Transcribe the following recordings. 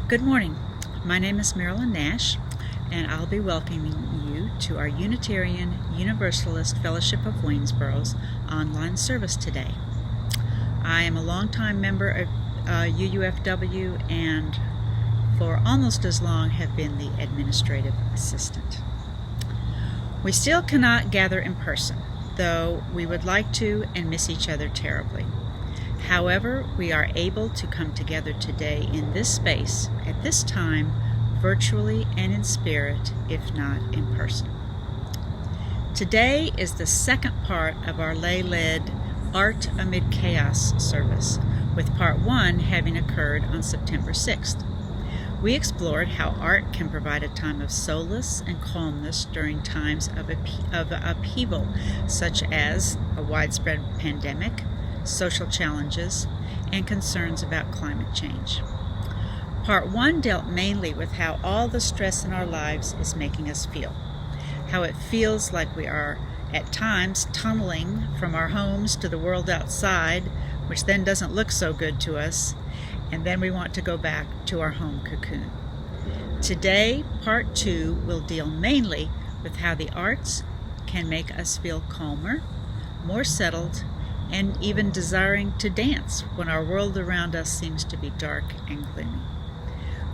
Good morning. My name is Marilyn Nash, and I'll be welcoming you to our Unitarian Universalist Fellowship of Waynesboro's online service today. I am a longtime member of UUFW and for almost as long have been the administrative assistant. We still cannot gather in person, though we would like to and miss each other terribly. However, we are able to come together today in this space, at this time, virtually and in spirit, if not in person. Today is the second part of our lay-led Art Amid Chaos service, with part one having occurred on September 6th. We explored how art can provide a time of solace and calmness during times of upheaval, such as a widespread pandemic, social challenges, and concerns about climate change. Part one dealt mainly with how all the stress in our lives is making us feel, how it feels like we are at times tunneling from our homes to the world outside, which then doesn't look so good to us, and then we want to go back to our home cocoon. Today, part two will deal mainly with how the arts can make us feel calmer, more settled, and even desiring to dance when our world around us seems to be dark and gloomy.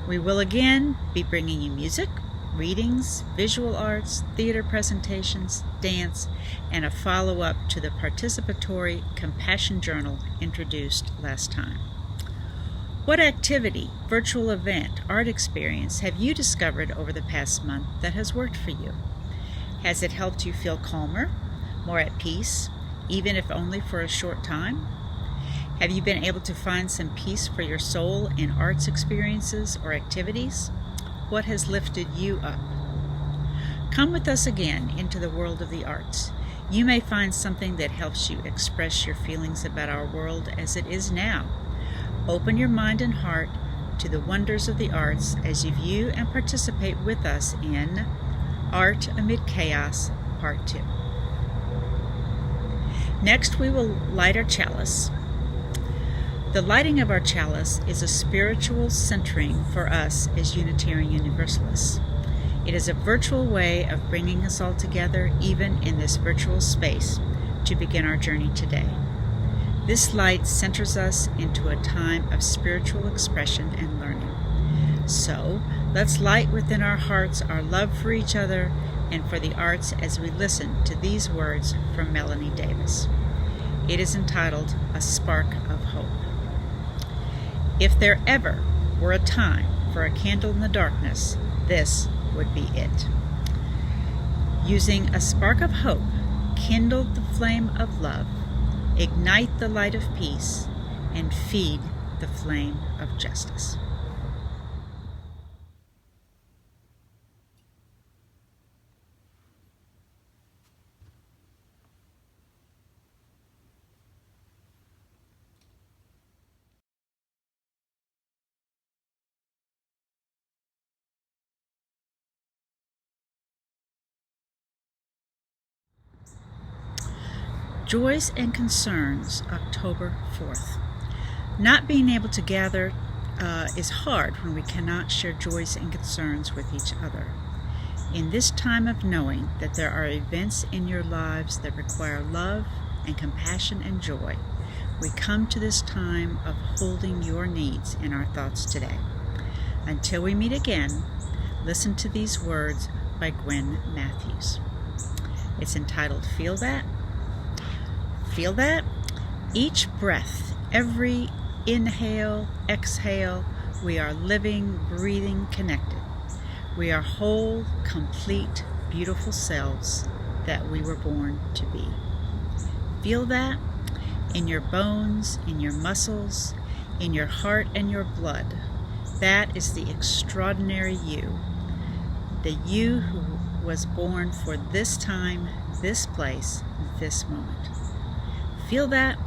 We will again be bringing you music, readings, visual arts, theater presentations, dance, and a follow-up to the participatory Compassion Journal introduced last time. What activity, virtual event, art experience have you discovered over the past month that has worked for you? Has it helped you feel calmer, more at peace, even if only for a short time? Have you been able to find some peace for your soul in arts experiences or activities? What has lifted you up? Come with us again into the world of the arts. You may find something that helps you express your feelings about our world as it is now. Open your mind and heart to the wonders of the arts as you view and participate with us in Art Amid Chaos, Part 2. Next, we will light our chalice. The lighting of our chalice is a spiritual centering for us as Unitarian Universalists. It is a virtual way of bringing us all together, even in this virtual space, to begin our journey today. This light centers us into a time of spiritual expression and learning. So, let's light within our hearts our love for each other and for the arts as we listen to these words from Melanie Davis. It is entitled, A Spark of Hope. If there ever were a time for a candle in the darkness, this would be it. Using a spark of hope, kindle the flame of love, ignite the light of peace, and feed the flame of justice. Joys and Concerns, October 4th. Not being able to gather is hard when we cannot share joys and concerns with each other. In this time of knowing that there are events in your lives that require love and compassion and joy, we come to this time of holding your needs in our thoughts today. Until we meet again, listen to these words by Gwen Matthews. It's entitled, Feel That? Feel that? Each breath, every inhale, exhale, we are living, breathing, connected. We are whole, complete, beautiful selves that we were born to be. Feel that? In your bones, in your muscles, in your heart and your blood. That is the extraordinary you. The you who was born for this time, this place, this moment. Feel that?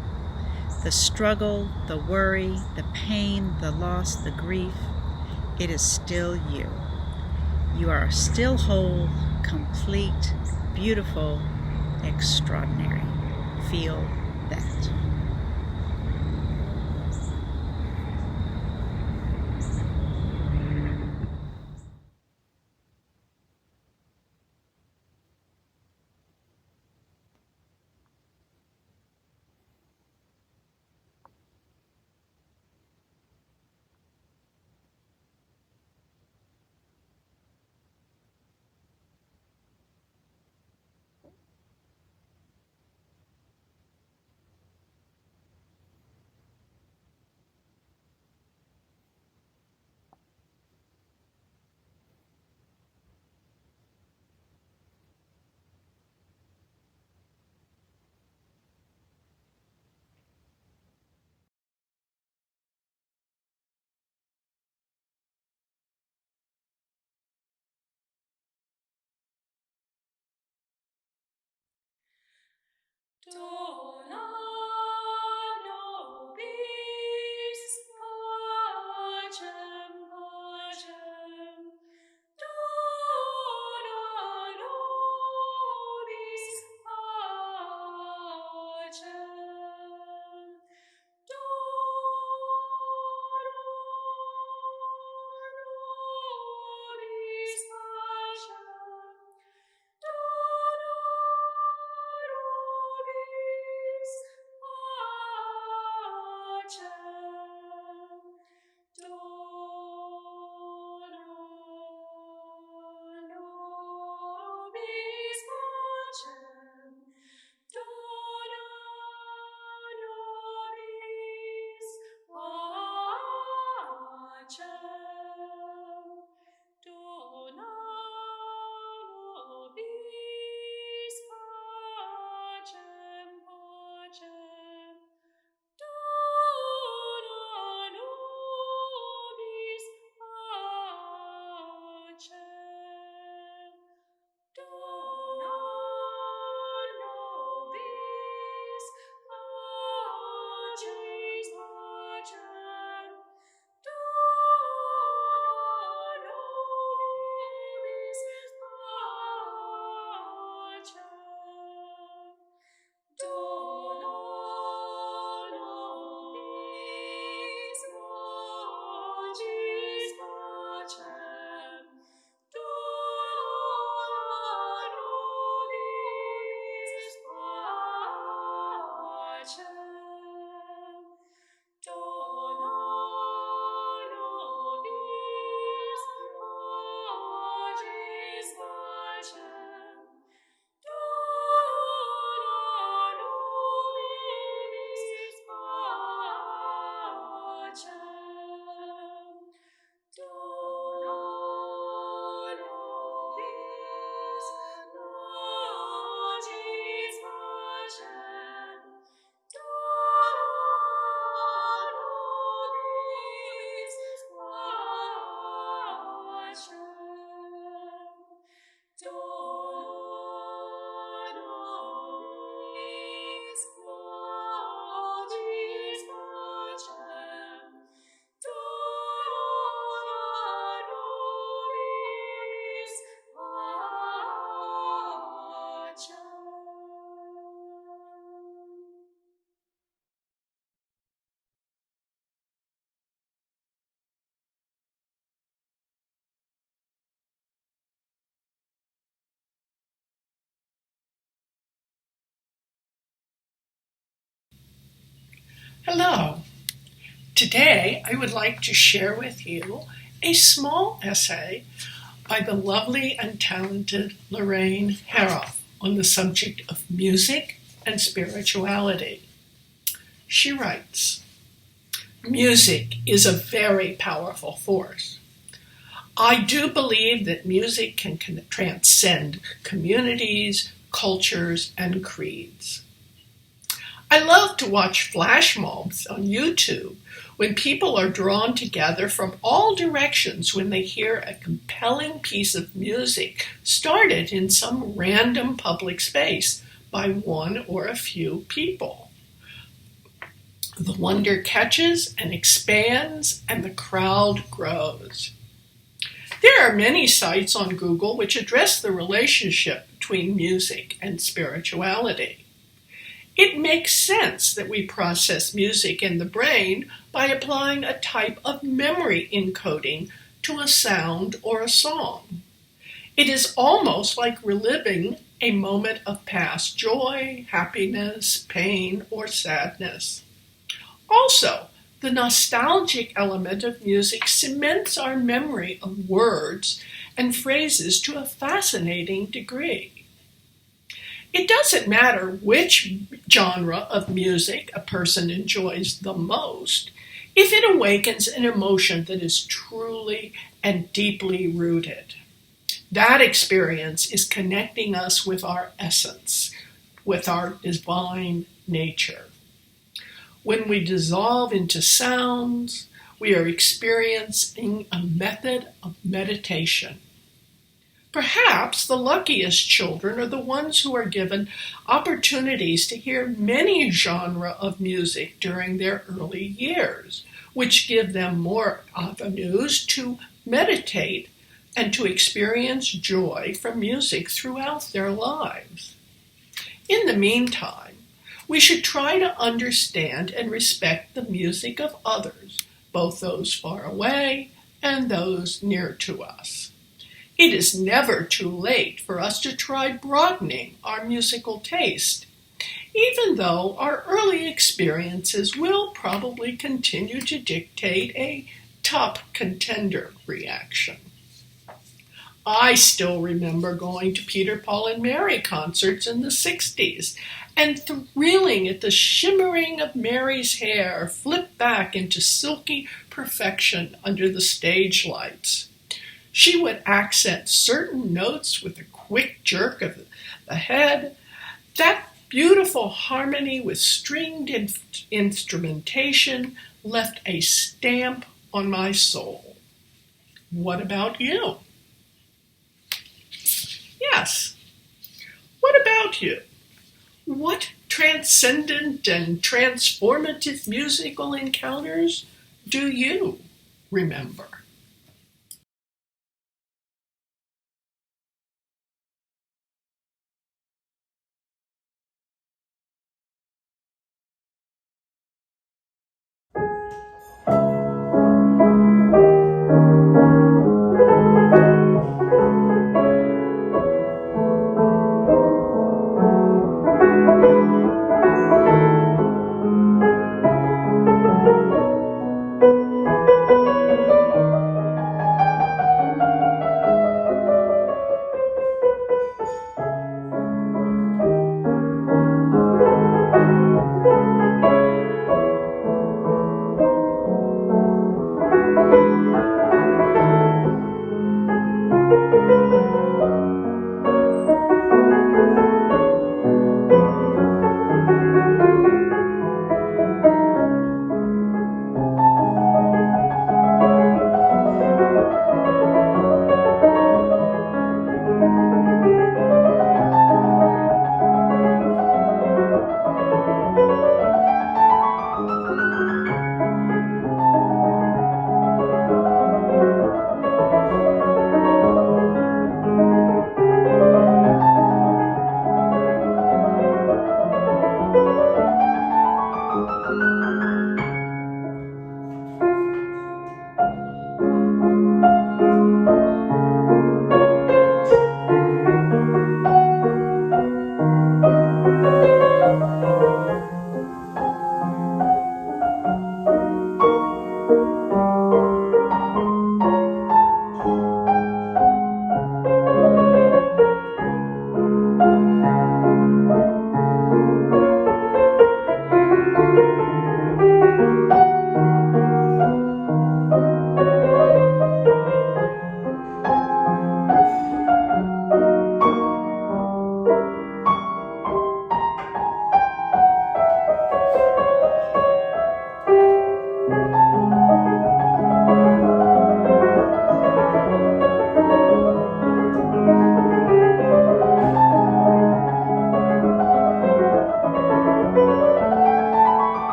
The struggle, the worry, the pain, the loss, the grief, it is still you. You are still whole, complete, beautiful, extraordinary. Feel that. Dona nobis pacem, pacem. Dona nobis pacem. Dona nobis pacem. Dona nobis pacem. Dona nobis pacem. Dona nobis pacem. Dona nobis pacem, pacem. Dona nobis pacem. Dona nobis pacem, pacem. Dona nobis pacem. Dona nobis magis pacem. Dona nobis pacem. Dona nobis magis pacem. Dona nobis pacem. Dona nobis magis pacem. Dona nobis pacem. Dona nobis magis pacem. Dona nobis pacem. Hello. Today I would like to share with you a small essay by the lovely and talented Lorraine Haroff on the subject of music and spirituality. She writes, "Music is a very powerful force. I do believe that music can transcend communities, cultures, and creeds. I love to watch flash mobs on YouTube when people are drawn together from all directions when they hear a compelling piece of music started in some random public space by one or a few people. The wonder catches and expands, and the crowd grows. There are many sites on Google which address the relationship between music and spirituality. It makes sense that we process music in the brain by applying a type of memory encoding to a sound or a song. It is almost like reliving a moment of past joy, happiness, pain, or sadness. Also, the nostalgic element of music cements our memory of words and phrases to a fascinating degree. It doesn't matter which genre of music a person enjoys the most if it awakens an emotion that is truly and deeply rooted. That experience is connecting us with our essence, with our divine nature. When we dissolve into sounds, we are experiencing a method of meditation. Perhaps the luckiest children are the ones who are given opportunities to hear many genres of music during their early years, which give them more avenues to meditate and to experience joy from music throughout their lives. In the meantime, we should try to understand and respect the music of others, both those far away and those near to us. It is never too late for us to try broadening our musical taste, even though our early experiences will probably continue to dictate a top contender reaction. I still remember going to Peter, Paul, and Mary concerts in the 60s and thrilling at the shimmering of Mary's hair flipped back into silky perfection under the stage lights. She would accent certain notes with a quick jerk of the head. That beautiful harmony with stringed instrumentation left a stamp on my soul. What about you? Yes. What about you? What transcendent and transformative musical encounters do you remember?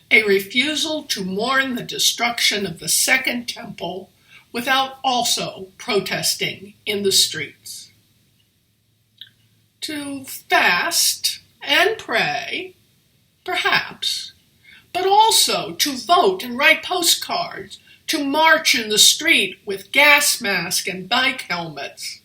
a refusal to mourn the destruction of the Second Temple without also protesting in the streets. To fast and pray, perhaps, but also to vote and write postcards, to march in the street with gas masks and bike helmets.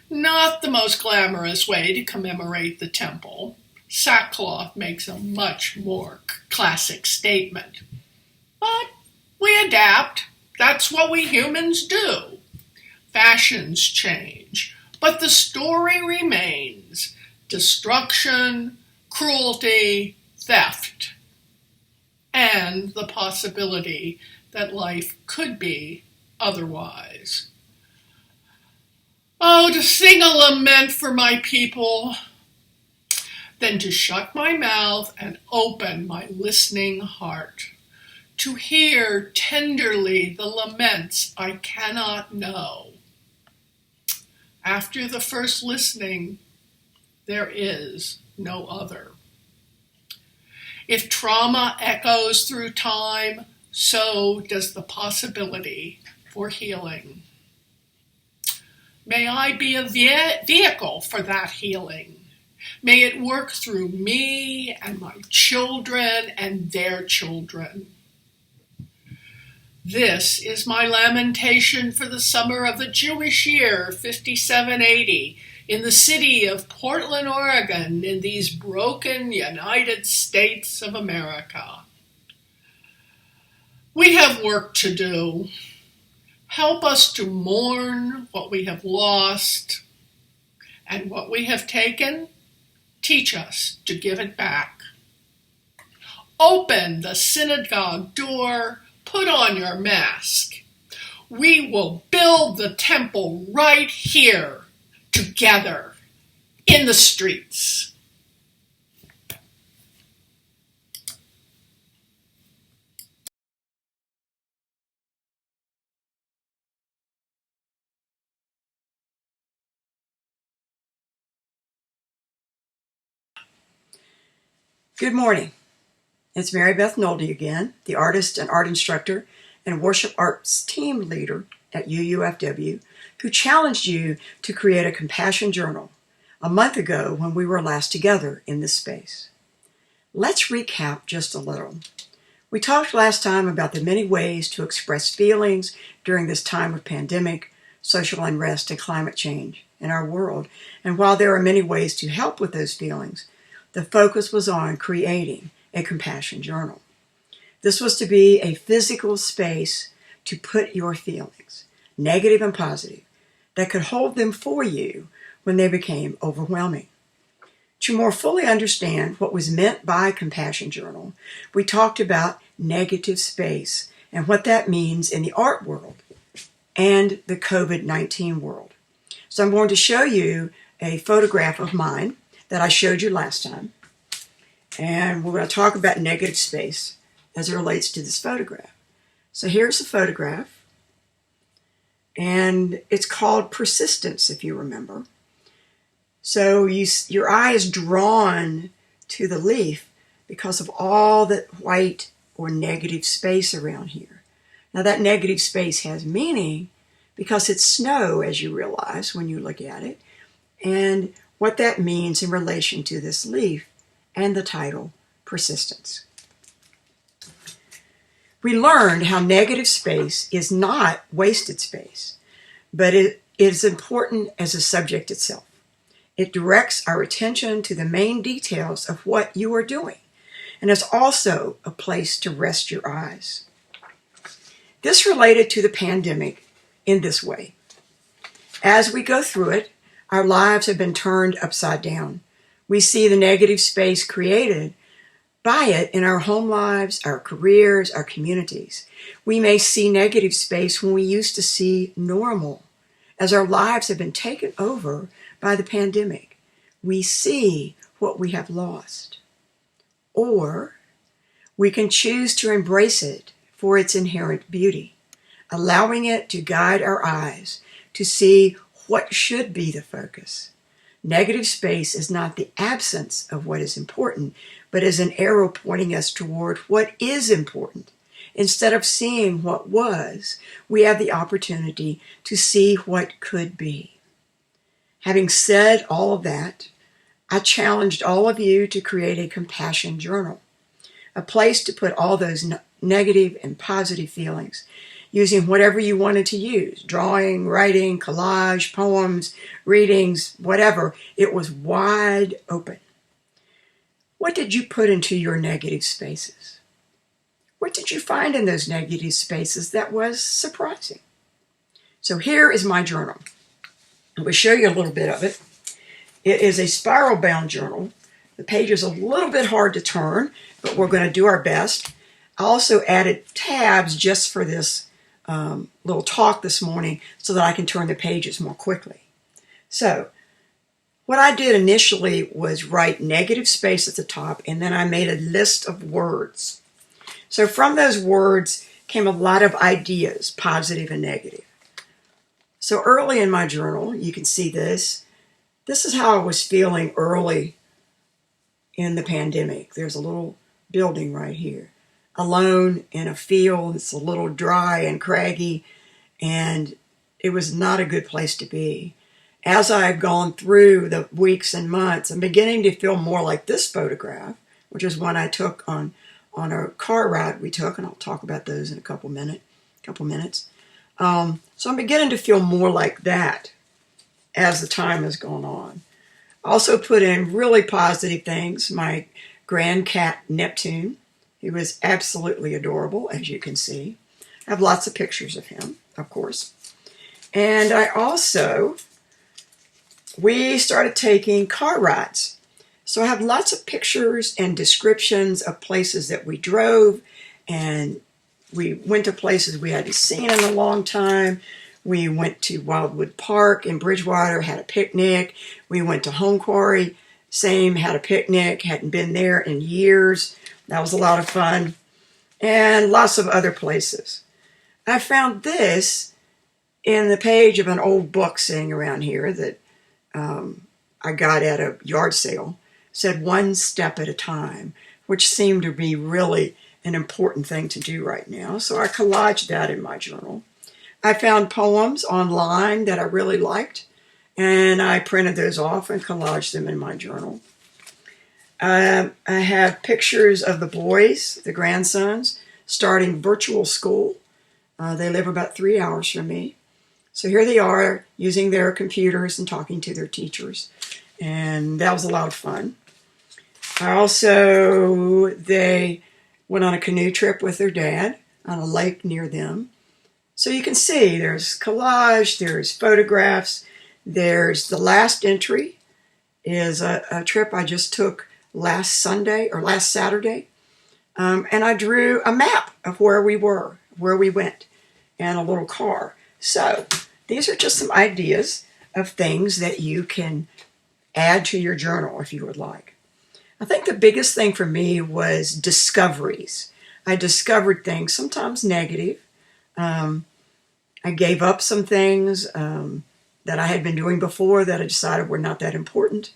Not the most glamorous way to commemorate the temple. Sackcloth makes a much more classic statement. But we adapt. That's what we humans do. Fashions change, but the story remains. Destruction, cruelty, theft, and the possibility that life could be otherwise. Oh, to sing a lament for my people, then to shut my mouth and open my listening heart, to hear tenderly the laments I cannot know. After the first listening, there is no other. If trauma echoes through time, so does the possibility for healing. May I be a vehicle for that healing. May it work through me and my children and their children. This is my lamentation for the summer of the Jewish year 5780 in the city of Portland, Oregon, in these broken United States of America. We have work to do. Help us to mourn what we have lost, and what we have taken, teach us to give it back. Open the synagogue door, put on your mask. We will build the temple right here, together, in the streets. Good morning. It's Mary Beth Nolde again, the artist and art instructor and worship arts team leader at UUFW, who challenged you to create a compassion journal a month ago when we were last together in this space. Let's recap just a little. We talked last time about the many ways to express feelings during this time of pandemic, social unrest, and climate change in our world. And while there are many ways to help with those feelings, the focus was on creating a compassion journal. This was to be a physical space to put your feelings, negative and positive, that could hold them for you when they became overwhelming. To more fully understand what was meant by compassion journal, we talked about negative space and what that means in the art world and the COVID-19 world. So I'm going to show you a photograph of mine that I showed you last time. And we're going to talk about negative space as it relates to this photograph. So here's a photograph. And it's called Persistence, if you remember. So your eye is drawn to the leaf because of all that white or negative space around here. Now that negative space has meaning because it's snow, as you realize when you look at it, and what that means in relation to this leaf and the title, Persistence. We learned how negative space is not wasted space, but it is important as a subject itself. It directs our attention to the main details of what you are doing, and is also a place to rest your eyes. This related to the pandemic in this way. As we go through it, our lives have been turned upside down. We see the negative space created by it in our home lives, our careers, our communities. We may see negative space when we used to see normal. As our lives have been taken over by the pandemic, we see what we have lost. Or we can choose to embrace it for its inherent beauty, allowing it to guide our eyes to see what should be the focus. Negative space is not the absence of what is important, but as an arrow pointing us toward what is important. Instead of seeing what was, we have the opportunity to see what could be. Having said all of that, I challenged all of you to create a compassion journal, a place to put all those negative and positive feelings, using whatever you wanted to use, drawing, writing, collage, poems, readings, whatever. It was wide open. What did you put into your negative spaces? What did you find in those negative spaces that was surprising? So here is my journal. I will show you a little bit of it. It is a spiral bound journal. The page is a little bit hard to turn, but we're going to do our best. I also added tabs just for this little talk this morning so that I can turn the pages more quickly. So what I did initially was write negative space at the top, and then I made a list of words. So from those words came a lot of ideas, positive and negative. So early in my journal, you can see this. This is how I was feeling early in the pandemic. There's a little building right here. Alone in a field. It's a little dry and craggy, and it was not a good place to be. As I've gone through the weeks and months, I'm beginning to feel more like this photograph, which is one I took on a car ride we took, and I'll talk about those in a couple minutes. So I'm beginning to feel more like that as the time has gone on. I also put in really positive things. My grand cat, Neptune, he was absolutely adorable, as you can see. I have lots of pictures of him, of course. And we started taking car rides. So I have lots of pictures and descriptions of places that we drove, and we went to places we hadn't seen in a long time. We went to Wildwood Park in Bridgewater, had a picnic. We went to Home Quarry, same, had a picnic, hadn't been there in years. That was a lot of fun. And lots of other places. I found this in the page of an old book sitting around here that I got at a yard sale. It said one step at a time, which seemed to be really an important thing to do right now. So I collaged that in my journal. I found poems online that I really liked, and I printed those off and collaged them in my journal. I have pictures of the boys, the grandsons, starting virtual school. They live about 3 hours from me. So here they are using their computers and talking to their teachers. And that was a lot of fun. They went on a canoe trip with their dad on a lake near them. So you can see there's collage, there's photographs, there's the last entry is a trip I just took last Saturday. And I drew a map of where we were, where we went, and a little car. So these are just some ideas of things that you can add to your journal if you would like. I think the biggest thing for me was discoveries. I discovered things, sometimes negative. I gave up some things that I had been doing before that I decided were not that important.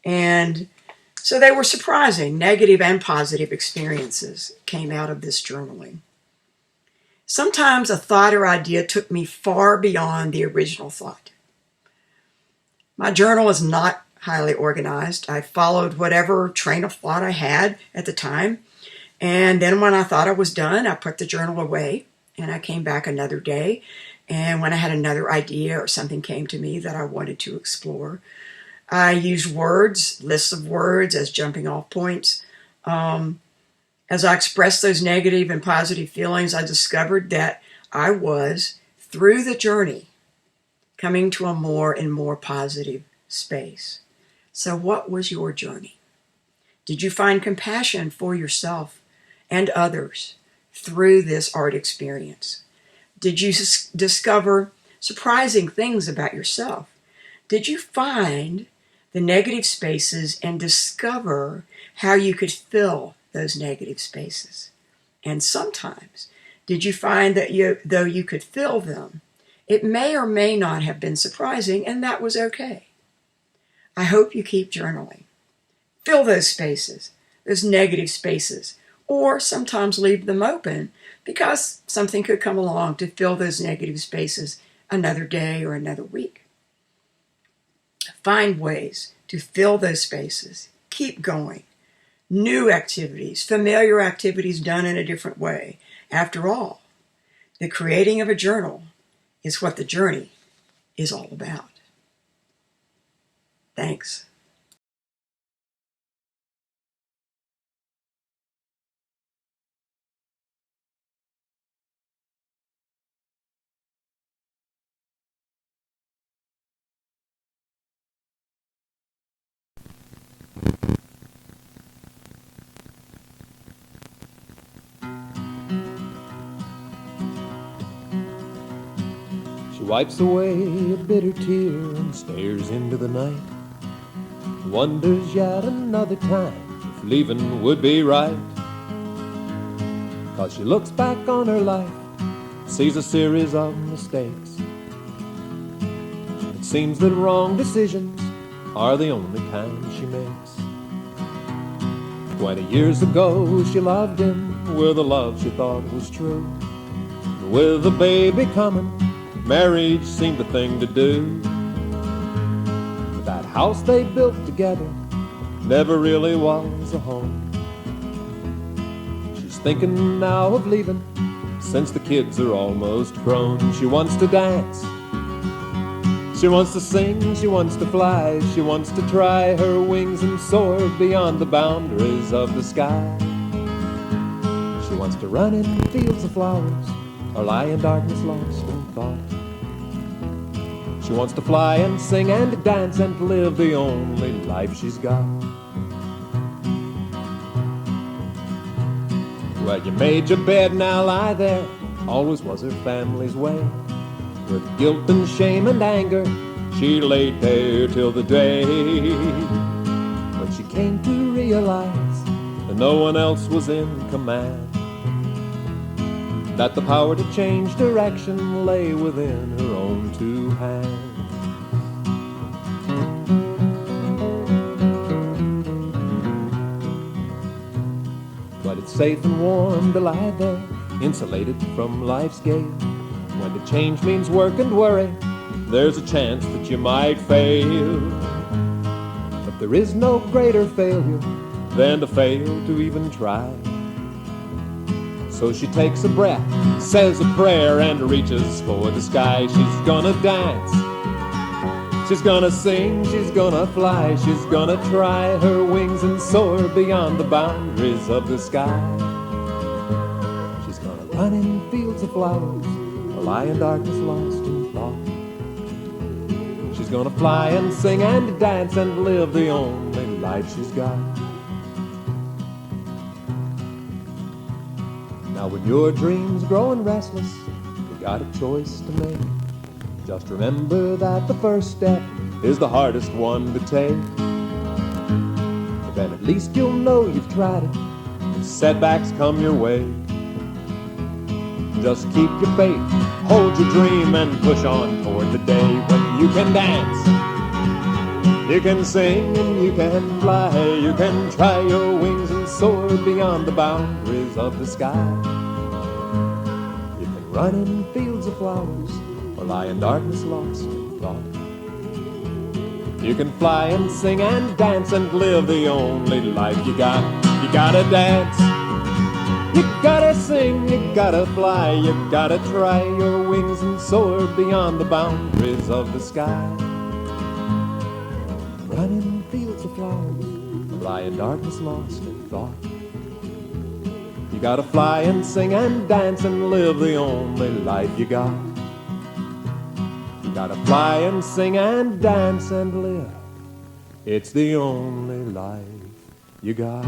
And so they were surprising. Negative and positive experiences came out of this journaling. Sometimes a thought or idea took me far beyond the original thought. My journal is not highly organized. I followed whatever train of thought I had at the time. And then when I thought I was done, I put the journal away and I came back another day. And when I had another idea or something came to me that I wanted to explore, I used words, lists of words as jumping off points. As I expressed those negative and positive feelings, I discovered that I was, through the journey, coming to a more and more positive space. So what was your journey? Did you find compassion for yourself and others through this art experience? Did you discover surprising things about yourself? Did you find the negative spaces and discover how you could fill those negative spaces? And sometimes, did you find that though you could fill them, it may or may not have been surprising, and that was okay. I hope you keep journaling. Fill those spaces. those negative spaces, or sometimes leave them open because something could come along to fill those negative spaces another day or another week. Find ways to fill those spaces. Keep going. New activities, familiar activities done in a different way. After all, the creating of a journal is what the journey is all about. Thanks. She wipes away a bitter tear and stares into the night. Wonders yet another time if leaving would be right. 'Cause she looks back on her life, sees a series of mistakes. It seems that wrong decisions are the only kind she makes. 20 years ago she loved him with a love she thought was true. With a baby coming, marriage seemed the thing to do. That house they built together never really was a home. She's thinking now of leaving, since the kids are almost grown. She wants to dance, she wants to sing, she wants to fly, she wants to try her wings and soar beyond the boundaries of the sky. She wants to run in fields of flowers or lie in darkness lost in thought. She wants to fly and sing and dance and live the only life she's got. Well, you made your bed, now lie there, always was her family's way. With guilt and shame and anger, she laid there till the day when she came to realize that no one else was in command, that the power to change direction lay within her own two hands. But it's safe and warm to lie there, insulated from life's gale. When to change means work and worry, there's a chance that you might fail. But there is no greater failure than to fail to even try. So she takes a breath, says a prayer, and reaches for the sky. She's gonna dance, she's gonna sing, she's gonna fly, she's gonna try her wings and soar beyond the boundaries of the sky. She's gonna run in fields of flowers or lie in darkness lost in thought. She's gonna fly and sing and dance and live the only life she's got. Now when your dream's growing restless, you got a choice to make. Just remember that the first step is the hardest one to take. Then at least you'll know you've tried it when setbacks come your way. Just keep your faith, hold your dream, and push on toward the day when you can dance, you can sing, and you can fly. You can try your wings and soar beyond the boundaries of the sky. You can run in fields of flowers or lie in darkness lost in thought. You can fly and sing and dance and live the only life you got. You gotta dance, you gotta sing, you gotta fly, you gotta try your wings and soar beyond the boundaries of the sky. Run in fields of flowers, lie in darkness lost in thought. You gotta fly and sing and dance and live the only life you got. You gotta fly and sing and dance and live, it's the only life you got.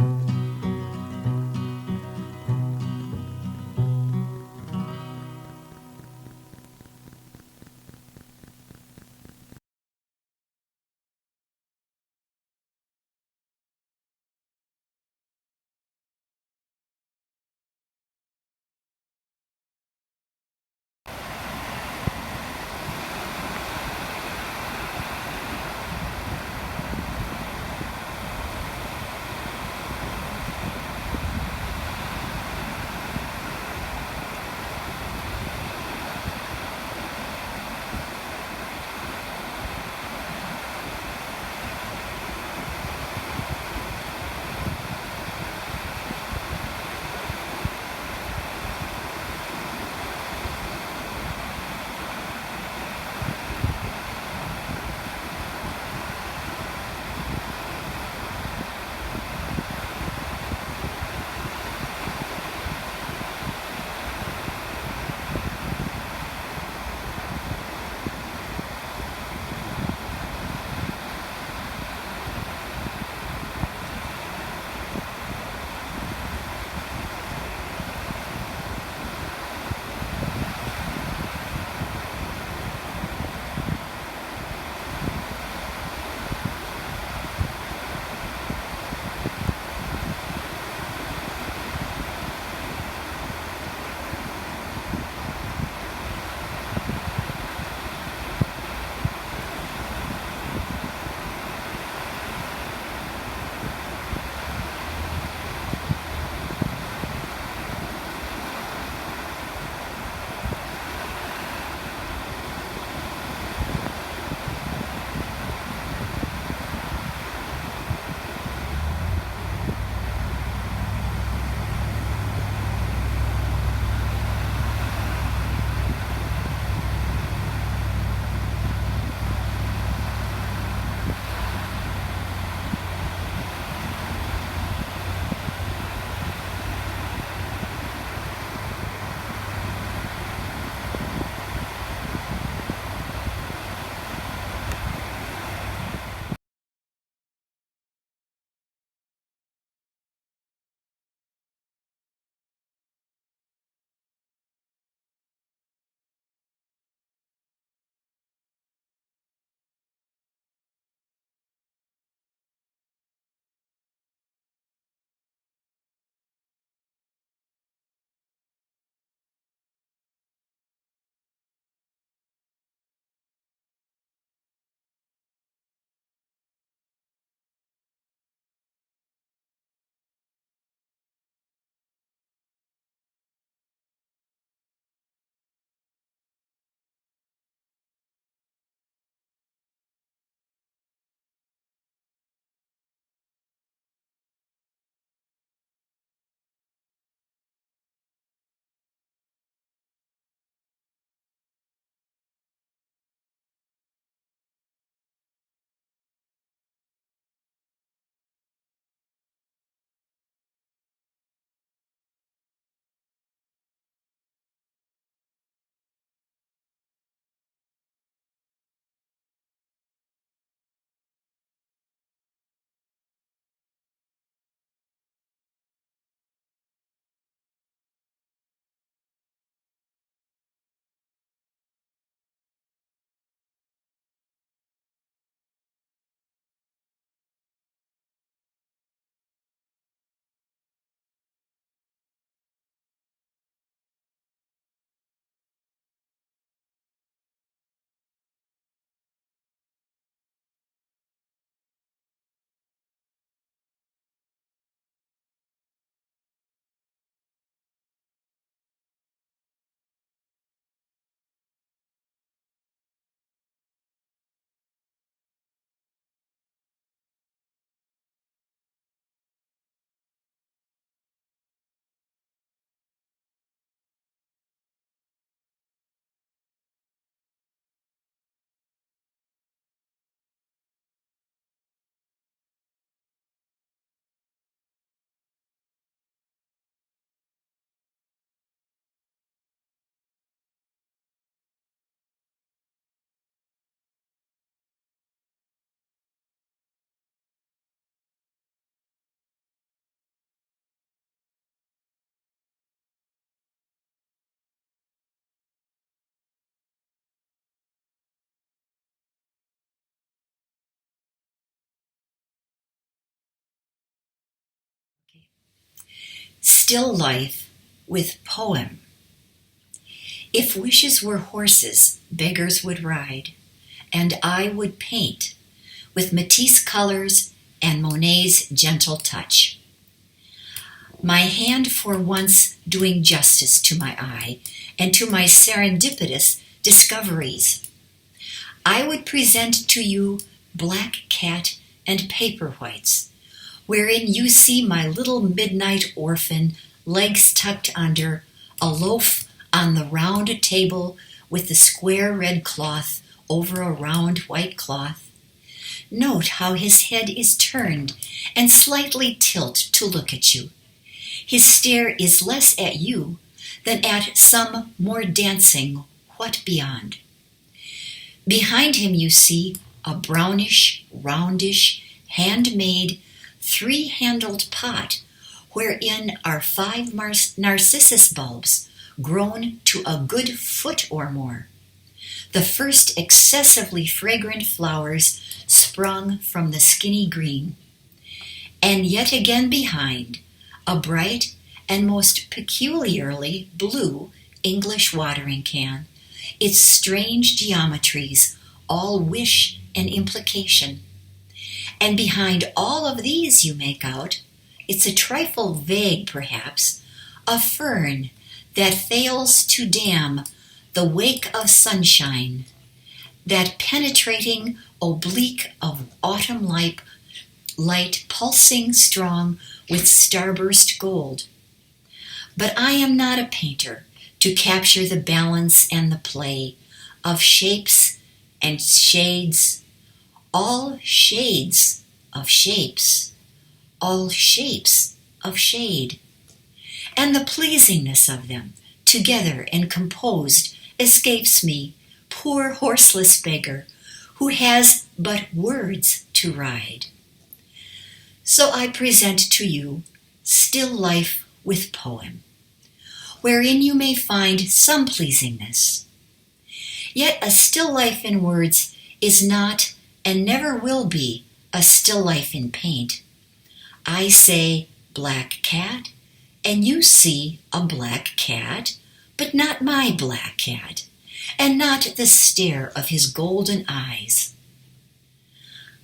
Still Life with Poem. If wishes were horses, beggars would ride, and I would paint with Matisse colors and Monet's gentle touch. My hand for once doing justice to my eye and to my serendipitous discoveries. I would present to you Black Cat and Paper Whites, wherein you see my little midnight orphan, legs tucked under, a loaf on the round table with the square red cloth over a round white cloth. Note how his head is turned and slightly tilt to look at you. His stare is less at you than at some more dancing what beyond. Behind him you see a brownish, roundish, handmade, three-handled pot wherein are 5 narcissus bulbs grown to a good foot or more. The first excessively fragrant flowers sprung from the skinny green. And yet again behind, a bright and most peculiarly blue English watering can, its strange geometries, all wish and implication. And behind all of these you make out, it's a trifle vague perhaps, a fern that fails to dam the wake of sunshine, that penetrating oblique of autumn light pulsing strong with starburst gold. But I am not a painter to capture the balance and the play of shapes and shades, all shades of shapes, all shapes of shade, and the pleasingness of them, together and composed, escapes me, poor horseless beggar, who has but words to ride. So I present to you Still Life with Poem, wherein you may find some pleasingness. Yet a still life in words is not and never will be a still life in paint. I say black cat, and you see a black cat, but not my black cat, and not the stare of his golden eyes.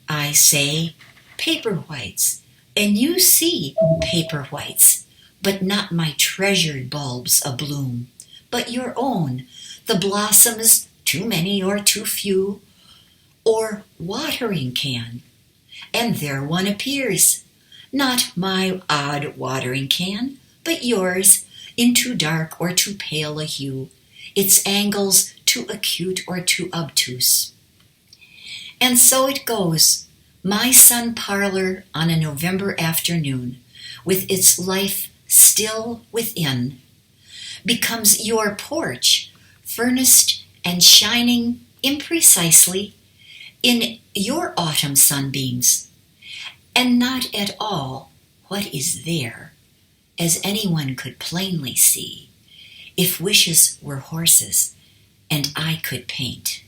I say paper whites, and you see paper whites, but not my treasured bulbs abloom, but your own, the blossoms too many or too few, or watering can. And there one appears, not my odd watering can, but yours, in too dark or too pale a hue, its angles too acute or too obtuse. And so it goes, my sun parlor on a November afternoon, with its life still within, becomes your porch, furnace and shining imprecisely in your autumn sunbeams, and not at all what is there, as anyone could plainly see, if wishes were horses and I could paint.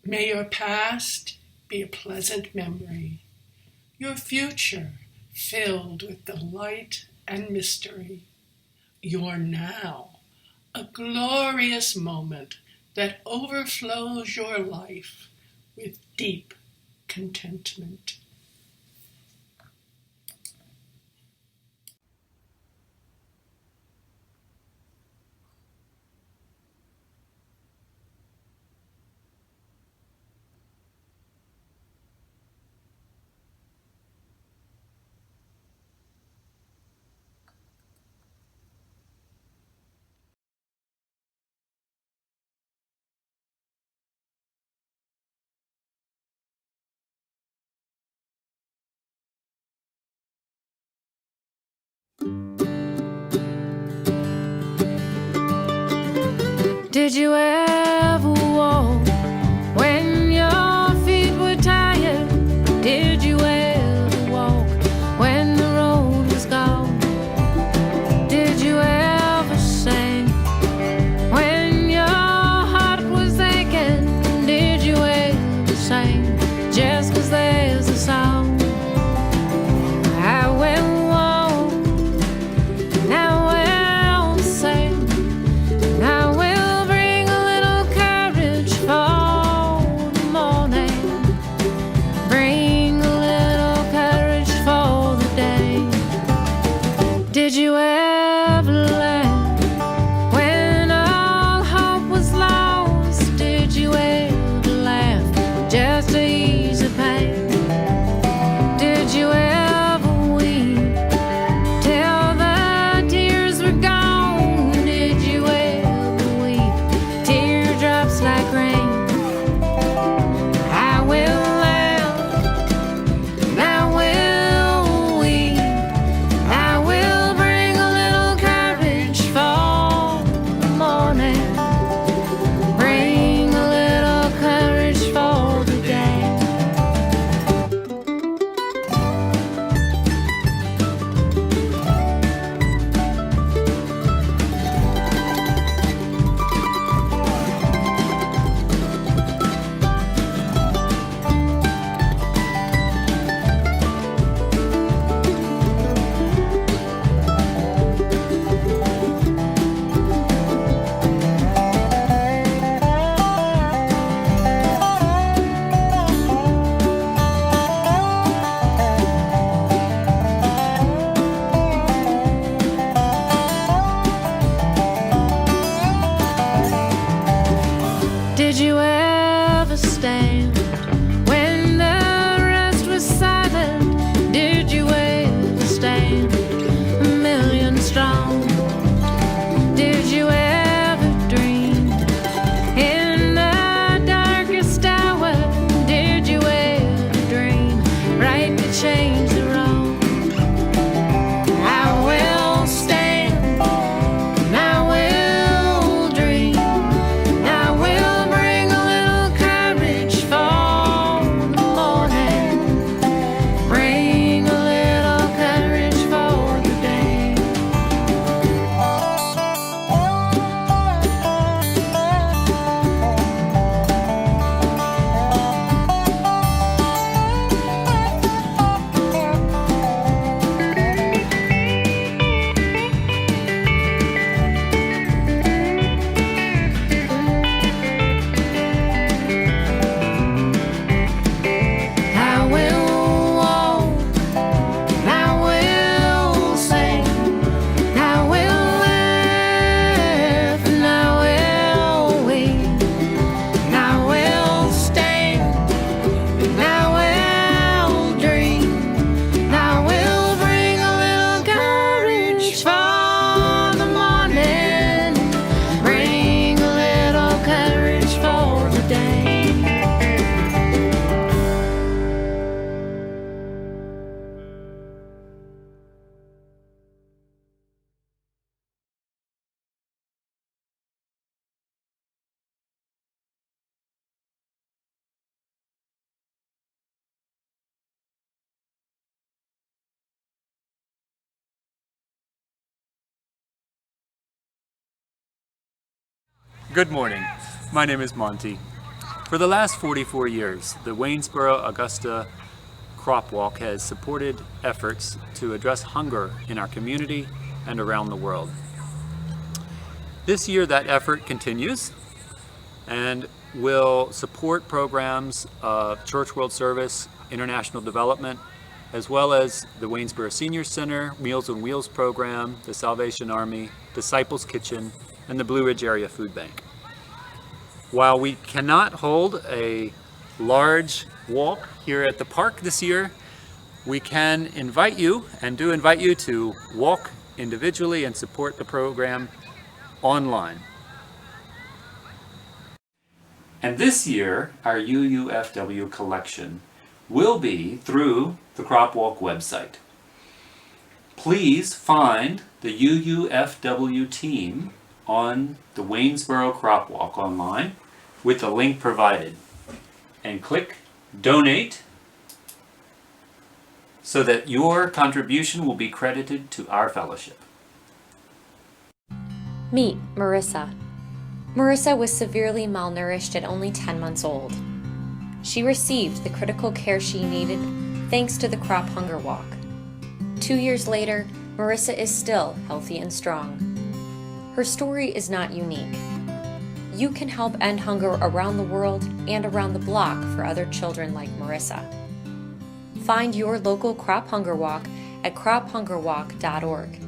May your past be a pleasant memory, your future filled with delight and mystery, your now a glorious moment that overflows your life with deep contentment. Did you ever walk when your feet were tired? Did you ever walk when the road was gone? Did you ever sing Good morning. My name is Monty. For the last 44 years, the Waynesboro Augusta Crop Walk has supported efforts to address hunger in our community and around the world. This year that effort continues and will support programs of Church World Service, International Development, as well as the Waynesboro Senior Center, Meals on Wheels program, the Salvation Army, Disciples Kitchen, and the Blue Ridge Area Food Bank. While we cannot hold a large walk here at the park this year, we can invite you, and do invite you, to walk individually and support the program online. And this year, our UUFW collection will be through the Crop Walk website. Please find the UUFW team on the Waynesboro Crop Walk online with the link provided, and click Donate so that your contribution will be credited to our fellowship. Meet Marissa. Marissa was severely malnourished at only 10 months old. She received the critical care she needed thanks to the Crop Hunger Walk. 2 years later, Marissa is still healthy and strong. Her story is not unique. You can help end hunger around the world and around the block for other children like Marissa. Find your local Crop Hunger Walk at crophungerwalk.org.